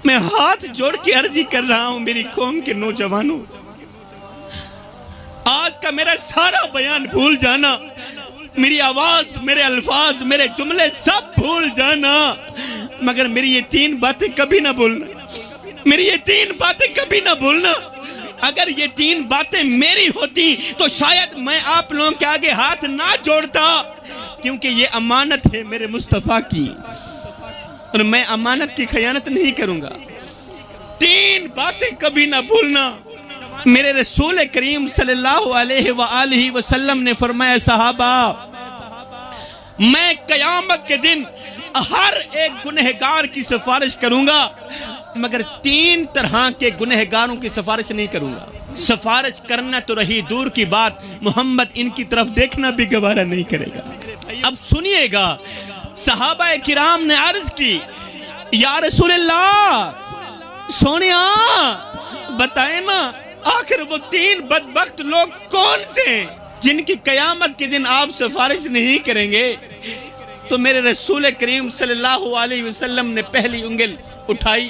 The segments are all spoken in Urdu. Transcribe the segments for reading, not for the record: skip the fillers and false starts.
میں ہاتھ جوڑ کے عرضی کر رہا ہوں میری قوم کے نوجوانوں، آج کا میرا سارا بیان بھول جانا، میری آواز، میرے الفاظ، میرے جملے سب بھول جانا، مگر میری یہ 3 باتیں کبھی نہ بھولنا، میری یہ 3 باتیں کبھی نہ بھولنا۔ اگر یہ 3 باتیں میری ہوتی تو شاید میں آپ لوگوں کے آگے ہاتھ نہ جوڑتا، کیونکہ یہ امانت ہے میرے مصطفیٰ کی، اور میں امانت کی خیانت نہیں کروں گا۔ 3 باتیں کبھی نہ بھولنا۔ میرے رسول کریم صلی اللہ علیہ وآلہ وسلم نے فرمایا، صحابہ، میں قیامت کے دن ہر ایک گنہگار کی سفارش کروں گا، مگر 3 طرح کے گنہگاروں کی سفارش نہیں کروں گا۔ سفارش کرنا تو رہی دور کی بات، محمد ان کی طرف دیکھنا بھی گوارا نہیں کرے گا۔ اب سنیے گا، صحابہ کرام نے عرض کی، یا رسول اللہ، سونیا بتائیں نا، آخر وہ 3 بدبخت لوگ کون سے ہیں جن کی قیامت کے دن آپ سفارش نہیں کریں گے؟ تو میرے رسول کریم صلی اللہ علیہ وسلم نے پہلی انگل اٹھائی،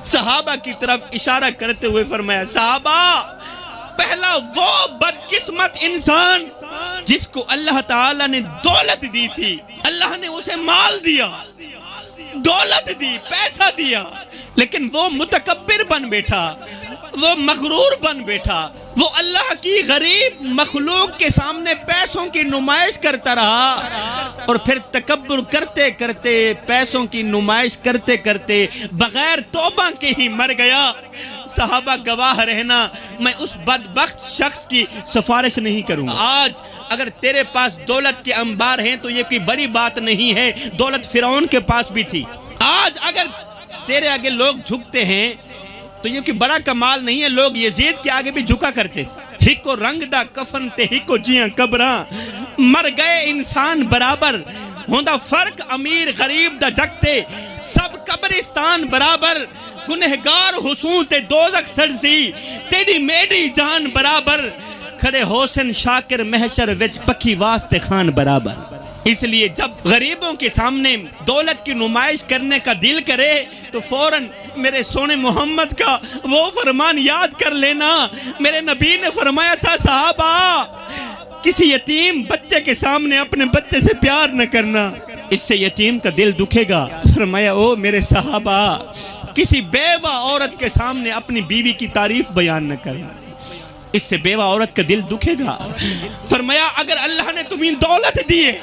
صحابہ کی طرف اشارہ کرتے ہوئے فرمایا، صحابہ، پہلا وہ بدقسمت انسان جس کو اللہ تعالیٰ نے دولت دی تھی، اللہ نے اسے مال دیا، دولت دی، پیسہ دیا، لیکن وہ متکبر بن بیٹھا، وہ مغرور بن بیٹھا، وہ اللہ کی غریب مخلوق کے سامنے پیسوں کی نمائش کرتا رہا، اور پھر تکبر کرتے کرتے، پیسوں کی نمائش کرتے کرتے بغیر توبہ کے ہی مر گیا۔ صحابہ گواہ رہنا، میں اس بدبخت شخص کی سفارش نہیں کروں گا۔ آج اگر تیرے پاس دولت کے انبار ہیں تو یہ کوئی بڑی بات نہیں ہے، دولت فرعون کے پاس بھی تھی۔ آج اگر تیرے آگے لوگ جھکتے ہیں تو یہ کوئی بڑا کمال نہیں ہے، لوگ یزید کے آگے بھی جھکا کرتے تھے۔ ہکو رنگ دا کفن تے ہکو جیاں قبراں، مر گئے انسان برابر، ہوندا فرق امیر غریب دا جگتے، سب قبرستان برابر، گنہگار حسون تے دوزخ سڑسی، تیری میری جان برابر، کھڑے حسن شاکر محشر وچ پکی واسطے خان برابر۔ اس لیے جب غریبوں کے سامنے دولت کی نمائش کرنے کا دل کرے تو فوراً میرے سونے محمد کا وہ فرمان یاد کر لینا۔ میرے نبی نے فرمایا تھا، صحابہ، کسی یتیم بچے کے سامنے اپنے بچے سے پیار نہ کرنا، اس سے یتیم کا دل دکھے گا۔ فرمایا، او میرے صحابہ، کسی بیوہ عورت کے سامنے اپنی بیوی کی تعریف بیان نہ کرنا، اس سے بیوہ عورت کا دل دکھے گا۔ فرمایا، اگر اللہ نے تمہیں دولت دی ہے،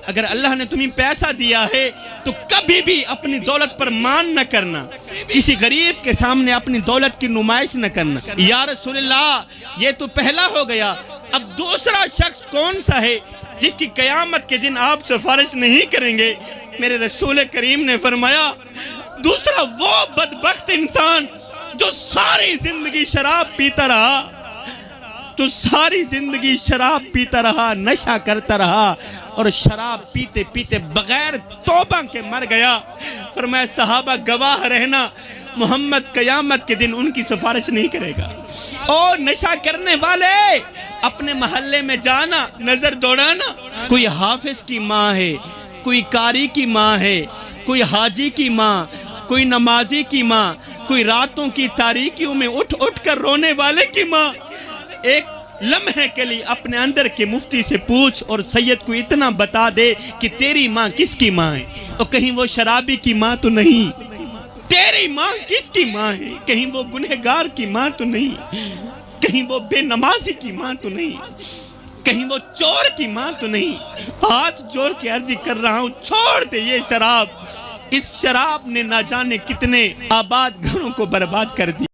اگر اللہ نے تمہیں پیسہ دیا ہے تو کبھی بھی اپنی دولت پر مان نہ کرنا، کسی غریب کے سامنے اپنی دولت کی نمائش نہ کرنا۔ یا رسول اللہ، یہ تو پہلا ہو گیا، اب دوسرا شخص کون سا ہے جس کی قیامت کے دن آپ سفارش نہیں کریں گے؟ میرے رسول کریم نے فرمایا، دوسرا وہ بدبخت انسان جو ساری زندگی شراب پیتا رہا، تو ساری زندگی شراب پیتا رہا، نشہ کرتا رہا، اور شراب پیتے پیتے بغیر توبہ کے مر گیا۔ فرمایا، صحابہ گواہ رہنا، محمد قیامت کے دن ان کی سفارش نہیں کرے گا۔ اور نشہ کرنے والے اپنے محلے میں جانا، نظر دوڑانا، کوئی حافظ کی ماں ہے، کوئی قاری کی ماں ہے، کوئی حاجی کی ماں، کوئی نمازی کی ماں، کوئی راتوں کی تاریکیوں میں اٹھ اٹھ کر رونے والے کی ماں، ایک لمحے کے لیے اپنے اندر کے مفتی سے پوچھ اور سید کو اتنا بتا دے کہ تیری ماں کس کی ماں ہے، اور کہیں وہ شرابی کی ماں تو نہیں، تیری ماں کس کی ماں ہے، کہیں وہ گنہگار کی ماں تو نہیں، کہیں وہ بے نمازی کی ماں تو نہیں، کہیں وہ چور کی ماں تو نہیں۔ ہاتھ جوڑ کے عرضی کر رہا ہوں، چھوڑ دے یہ شراب، اس شراب نے نہ جانے کتنے آباد گھروں کو برباد کر دیا۔